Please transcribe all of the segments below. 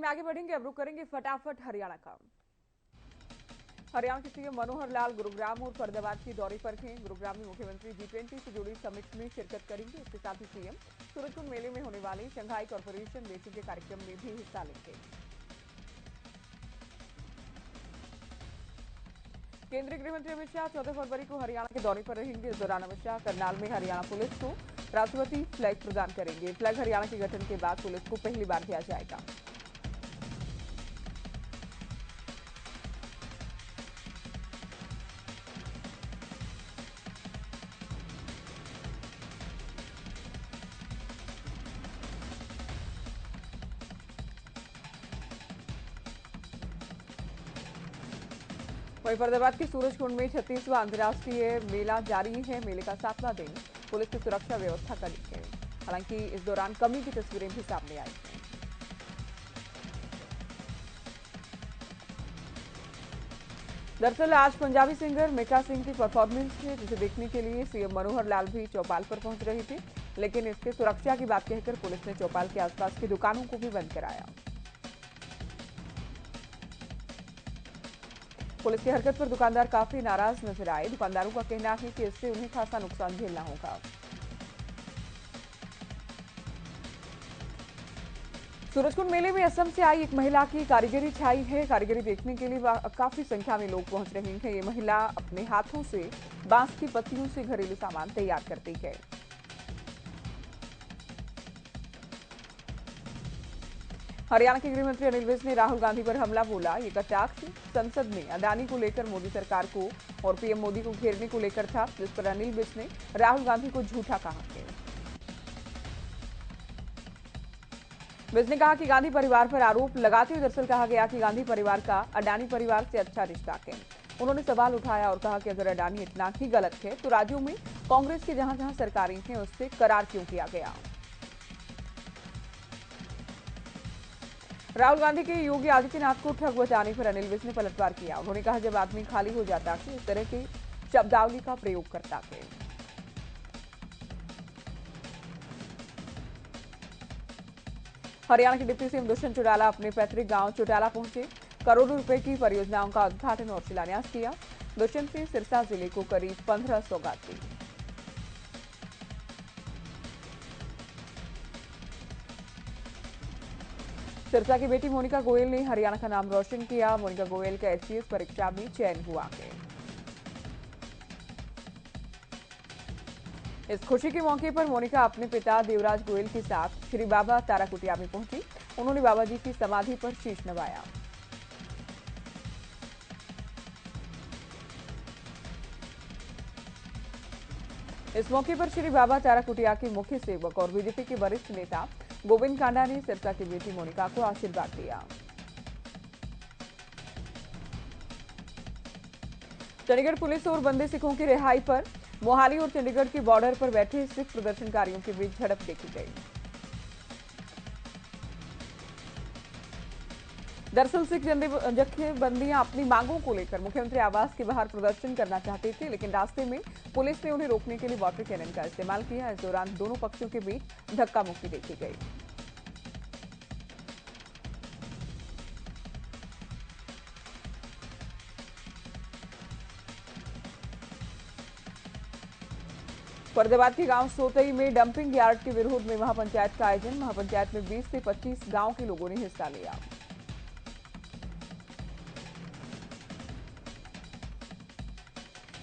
में आगे बढ़ेंगे। अब रुक करेंगे फटाफट हरियाणा का। हरियाणा के सीएम मनोहर लाल गुरुग्राम और फरीदाबाद के दौरे पर हैं। गुरुग्राम में मुख्यमंत्री G20 से जुड़ी समिट में शिरकत करेंगे। इसके साथ ही सीएम सूरजकुंड मेले में होने वाले शंघाई कॉरपोरेशन देशों के कार्यक्रम में भी हिस्सा लेंगे। केंद्रीय गृह मंत्री अमित शाह 14 फरवरी को हरियाणा के दौरे पर रहेंगे। इस दौरान अमित शाह करनाल में हरियाणा पुलिस को राष्ट्रपति फ्लैग प्रदान करेंगे। फ्लैग हरियाणा के गठन के बाद पुलिस को पहली बार दिया जाएगा। वहीं फरीदाबाद के सूरजकुंड में 36वां अंतर्राष्ट्रीय मेला जारी है। मेले का 7वां दिन पुलिस की सुरक्षा व्यवस्था कड़ी है। हालांकि इस दौरान कमी की तस्वीरें भी सामने आई हैं। दरअसल आज पंजाबी सिंगर मीका सिंह की परफॉर्मेंस है, जिसे देखने के लिए सीएम मनोहर लाल भी चौपाल पर पहुंच रहे थे। लेकिन इसके सुरक्षा की बात कहकर पुलिस ने चौपाल के आसपास की दुकानों को भी बंद कराया। पुलिस की हरकत पर दुकानदार काफी नाराज नजर आए। दुकानदारों का कहना है कि इससे उन्हें खासा नुकसान झेलना होगा। सूरजकुंड मेले में असम से आई एक महिला की कारीगरी छाई है। कारीगरी देखने के लिए काफी संख्या में लोग पहुंच रहे हैं। ये महिला अपने हाथों से बांस की पत्तियों से घरेलू सामान तैयार करती है। हरियाणा के गृह मंत्री अनिल विज ने राहुल गांधी पर हमला बोला। ये कटाक्ष संसद में अडानी को लेकर मोदी सरकार को और पीएम मोदी को घेरने को लेकर था, जिस पर अनिल विज ने राहुल गांधी को झूठा कहा है। विज ने कहा कि गांधी परिवार पर आरोप लगाते हुए दरअसल कहा गया कि गांधी परिवार का अडानी परिवार से अच्छा रिश्ता है। उन्होंने सवाल उठाया और कहा कि अगर अडानी इतना ही गलत है तो राज्यों में कांग्रेस की जहां जहां सरकारें हैं उससे करार क्यों किया गया। राहुल गांधी के योगी आदित्यनाथ को ठग बताने पर अनिल विज ने पलटवार किया। उन्होंने कहा जब आदमी खाली हो जाता है इस तरह की शब्दावली का प्रयोग करता है। हरियाणा के डिप्टी सीएम दुष्यंत चौटाला अपने पैतृक गांव चौटाला पहुंचे। करोड़ों रुपए की परियोजनाओं का उद्घाटन और शिलान्यास किया। दुष्यंत ने सिरसा जिले को करीब 15 सौगात दी। सिरसा की बेटी मोनिका गोयल ने हरियाणा का नाम रोशन किया। मोनिका गोयल का एचपीएस परीक्षा में चयन हुआ है। इस खुशी के मौके पर मोनिका अपने पिता देवराज गोयल के साथ श्री बाबा तारा कुटिया में पहुंची। उन्होंने बाबा जी की समाधि पर शीश नवाया। इस मौके पर श्री बाबा तारा कुटिया के मुख्य सेवक और बीजेपी के वरिष्ठ नेता गोविंद कांडा ने सिरसा की बेटी मोनिका को आशीर्वाद दिया। चंडीगढ़ पुलिस और बंदी सिखों की रिहाई पर मोहाली और चंडीगढ़ के बॉर्डर पर बैठे सिख प्रदर्शनकारियों के बीच झड़प देखी गई। दरअसल सिख जत्थेबंदियां अपनी मांगों को लेकर मुख्यमंत्री आवास के बाहर प्रदर्शन करना चाहते थे, लेकिन रास्ते में पुलिस ने उन्हें रोकने के लिए वाटर कैनन का इस्तेमाल किया। इस दौरान दोनों पक्षों के बीच धक्का मुक्की देखी गई। फरीदाबाद के गांव सोतई में डंपिंग यार्ड के विरोध में महापंचायत का आयोजन। महापंचायत में 20 से 25 गांव के लोगों ने हिस्सा लिया।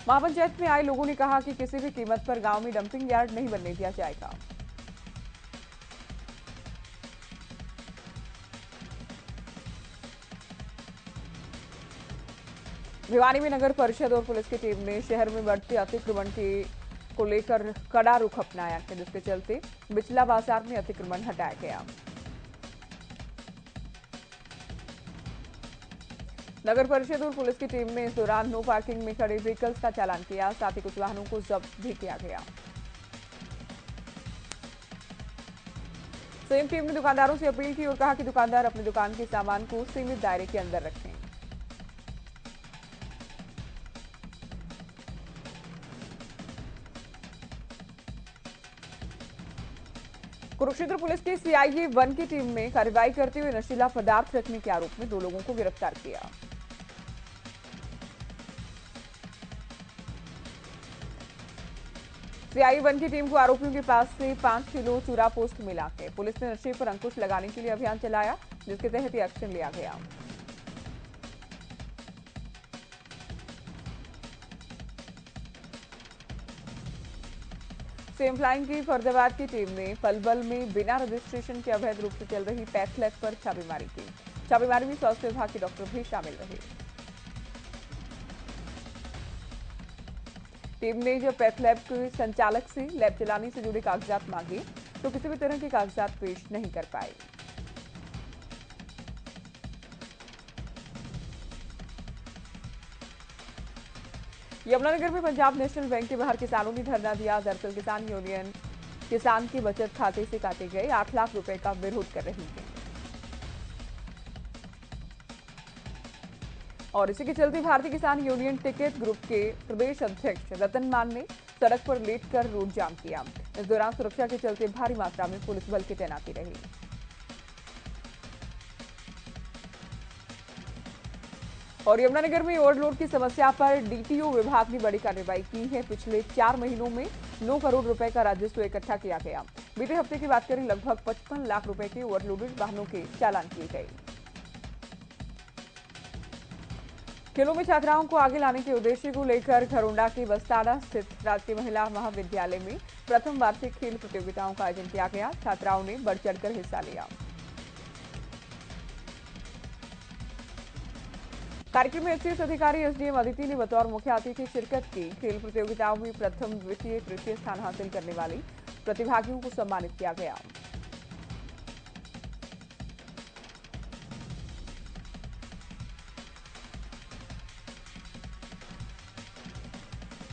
महापंचायत में आए लोगों ने कहा कि किसी भी कीमत पर गांव में डंपिंग यार्ड नहीं बनने दिया जाएगा। भिवानी में नगर परिषद और पुलिस की टीम ने शहर में बढ़ते अतिक्रमण के को लेकर कड़ा रुख अपनाया है, जिसके चलते बिचला बाजार में अतिक्रमण हटाया गया। नगर परिषद और पुलिस की टीम ने इस दौरान नो पार्किंग में खड़े व्हीकल्स का चालान किया। साथ ही कुछ वाहनों को जब्त भी किया गया। संयुक्त टीम ने दुकानदारों से अपील की और कहा कि दुकानदार अपनी दुकान के सामान को सीमित दायरे के अंदर रखें। कुरुक्षेत्र पुलिस की सीआईए 1 की टीम ने कार्रवाई करते हुए नशीला पदार्थ रखने के आरोप में 2 लोगों को गिरफ्तार किया। सीआईए 1 की टीम को आरोपियों के पास से 5 किलो चूरा पोस्ट मिला है। पुलिस ने नशे पर अंकुश लगाने के लिए अभियान चलाया, जिसके तहत ये एक्शन लिया गया। सेम फ्लाइंग की फरीदाबाद की टीम ने पलवल में बिना रजिस्ट्रेशन के अवैध रूप से चल रही पैथ लैब पर छापेमारी की। छापेमारी में स्वास्थ्य विभाग के डॉक्टर भी शामिल रहे। टीम ने जब पैथ लैब के संचालक से लैब चलाने से जुड़े कागजात मांगे तो किसी भी तरह के कागजात पेश नहीं कर पाए। यमुनानगर में पंजाब नेशनल बैंक के बाहर किसानों ने धरना दिया। दरअसल किसान यूनियन किसान के बचत खाते से काटे गए 8 लाख रुपए का विरोध कर रही है। और इसी के चलते भारतीय किसान यूनियन टिकट ग्रुप के प्रदेश अध्यक्ष रतन मान ने सड़क पर लेटकर रोड जाम किया। इस दौरान सुरक्षा के चलते भारी मात्रा में पुलिस बल की तैनाती रही। और यमुनानगर में ओवरलोड की समस्या पर डीटीओ विभाग ने बड़ी कार्रवाई की है। पिछले 4 महीनों में 9 करोड़ रुपए का राजस्व इकट्ठा किया गया। बीते हफ्ते की बात करें, लगभग 55 लाख रुपए के ओवरलोडेड वाहनों के चालान किए गए। खेलों में छात्राओं को आगे लाने के उद्देश्य को लेकर खरोंडा के बस्ताड़ा स्थित राजकीय महिला महाविद्यालय में प्रथम वार्षिक खेल प्रतियोगिताओं का आयोजन किया गया। छात्राओं ने बढ़ चढ़कर हिस्सा लिया। कार्यक्रम में एचसीएस अधिकारी एसडीएम अदिति ने बतौर मुख्य अतिथि शिरकत की। खेल प्रतियोगिताओं में प्रथम, द्वितीय, तृतीय स्थान हासिल करने वाले प्रतिभागियों को सम्मानित किया गया।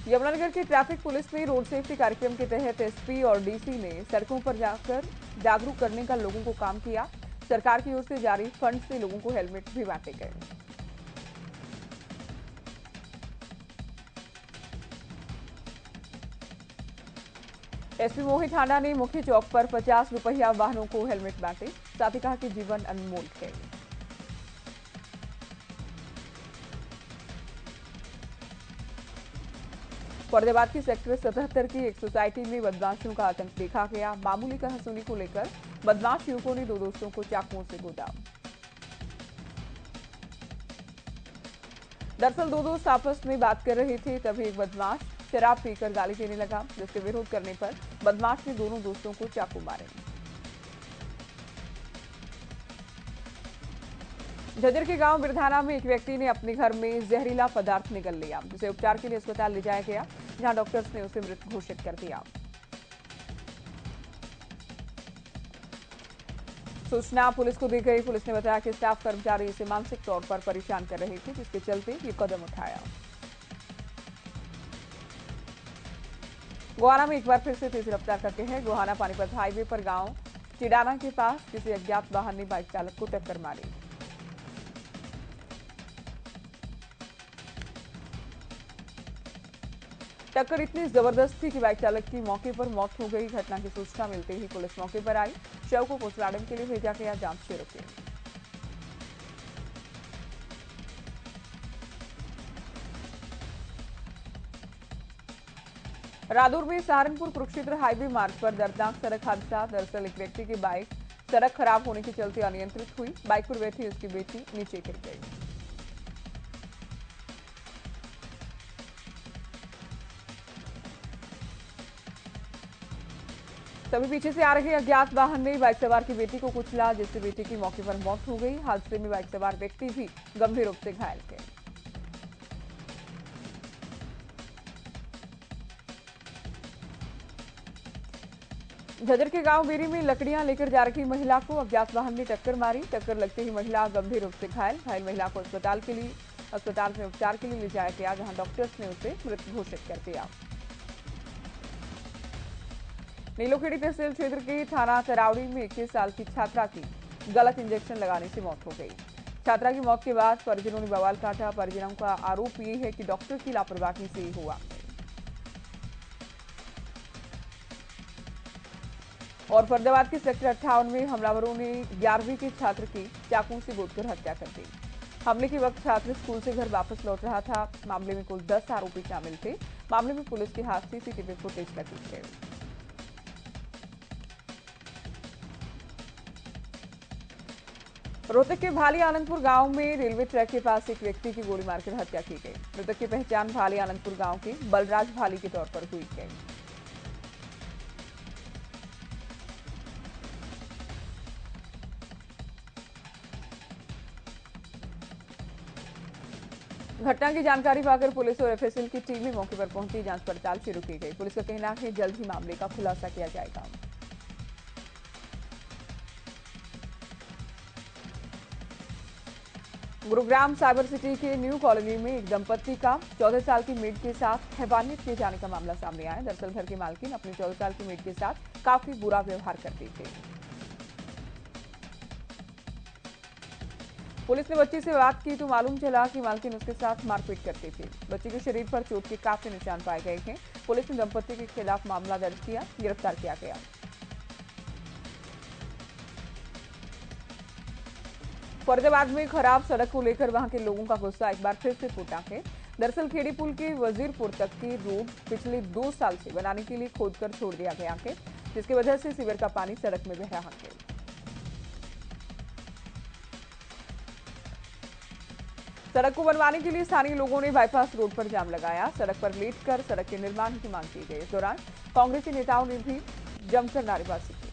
यमुनानगर की ट्रैफिक पुलिस ने रोड सेफ्टी कार्यक्रम के तहत एसपी और डीसी ने सड़कों पर जाकर जागरूक करने का लोगों को काम किया। सरकार की ओर से जारी फंड से लोगों को हेलमेट भी बांटे गए। एसपी मोहित हांडा ने मुख्य चौक पर 50 रुपया वाहनों को हेलमेट बांटे। साथ ही कहा कि जीवन अनमोल है। फरीदाबाद की सेक्टर 77 की एक सोसाइटी में बदमाशों का आतंक देखा गया। मामूली कहासुनी को लेकर बदमाश युवकों ने 2 दोस्तों को चाकुओं से गोदा। दरअसल 2 दोस्त आपस में बात कर रहे थे, तभी एक बदमाश शराब पीकर गाली देने लगा, जिसके विरोध करने पर बदमाश ने दोनों दोस्तों को चाकू मारे। झज्जर के गांव बिरधाना में एक व्यक्ति ने अपने घर में जहरीला पदार्थ निगल लिया, जिसे उपचार के लिए अस्पताल ले जाया गया, जहां डॉक्टर्स ने उसे मृत घोषित कर दिया। सूचना पुलिस को दी गई। पुलिस ने बताया कि स्टाफ कर्मचारी इसे मानसिक तौर पर परेशान कर रहे थे, जिसके चलते ये कदम उठाया। गोहाना में एक बार फिर से तेज रफ्तार का कहर। गोहाना पानीपत हाईवे पर गांव चिडाना के पास किसी अज्ञात वाहन ने बाइक चालक को टक्कर मारी। टक्कर इतनी जबरदस्त थी कि बाइक चालक की मौके पर मौत हो गई। घटना की सूचना मिलते ही पुलिस मौके पर आई। शव को पोस्टमार्टम के लिए भेजा गया। जांच शुरू की। रादौर में सहारनपुर कुरुक्षेत्र हाईवे मार्ग पर दर्दनाक सड़क हादसा। दरअसल एक व्यक्ति की बाइक सड़क खराब होने के चलते अनियंत्रित हुई। बाइक पर बैठी उसकी बेटी नीचे गिर गई। तभी पीछे से आ रहे अज्ञात वाहन ने बाइक सवार की बेटी को कुचला, जिससे बेटी की मौके पर मौत हो गई। हादसे में बाइक सवार व्यक्ति भी गंभीर रूप से घायल थे। झज्जर के गांव बेरी में लकड़ियां लेकर जा रही महिला को अज्ञात वाहन ने टक्कर मारी। टक्कर लगते ही महिला गंभीर रूप से घायल महिला को अस्पताल में उपचार के लिए ले जाया गया, जहां डॉक्टर्स ने उसे मृत घोषित कर दिया। नीलोखेड़ी तहसील क्षेत्र के थाना तरावड़ी में 21 साल की छात्रा की गलत इंजेक्शन लगाने से मौत हो गई। छात्रा की मौत के बाद परिजनों ने बवाल काटा। परिजनों का आरोप ये है कि डॉक्टर की लापरवाही से ही हुआ। और फरीदाबाद के सेक्टर 58 में हमलावरों ने 11वीं के छात्र की चाकू से गोदकर हत्या कर दी। हमले के वक्त छात्र स्कूल से घर वापस लौट रहा था। मामले में कुल 10 आरोपी शामिल थे। मामले में पुलिस के हाथ सीसीटीवी फुटेज लगी है। रोहतक के भाली आनंदपुर गांव में रेलवे ट्रैक के पास एक व्यक्ति की गोली मारकर हत्या की गई। मृतक की पहचान भाली आनंदपुर गांव के बलराज भाली के तौर पर हुई है। घटना की जानकारी पाकर पुलिस और एफएसएल की टीमें मौके पर पहुंची। जांच पड़ताल शुरू की गई। पुलिस का कहना है जल्द ही मामले का खुलासा किया जाएगा। गुरुग्राम साइबर सिटी के न्यू कॉलोनी में एक दंपत्ति का 14 साल की मेड के साथ हैवानियत किए जाने का मामला सामने आया। दरअसल घर की मालकिन अपनी 14 साल की मेड के साथ काफी बुरा व्यवहार करती थी। पुलिस ने बच्ची से बात की तो मालूम चला कि मालकिन उसके साथ मारपीट करती थी। बच्ची के शरीर पर चोट के काफी निशान पाए गए हैं। पुलिस ने दंपत्ति के खिलाफ मामला दर्ज किया, गिरफ्तार किया गया। फरीदाबाद में खराब सड़क को लेकर वहां के लोगों का गुस्सा एक बार फिर से फूटा है। दरअसल खेड़ी पुल के वजीरपुर तक की रोड पिछले 2 साल से बनाने के लिए खोदकर छोड़ दिया गया है, जिसकी वजह से सीवर का पानी सड़क में बह रहा है। सड़क को बनवाने के लिए स्थानीय लोगों ने बाईपास रोड पर जाम लगाया। सड़क पर लेटकर सड़क के निर्माण की मांग की गई। इस दौरान कांग्रेसी नेताओं ने भी जमकर नारेबाजी की।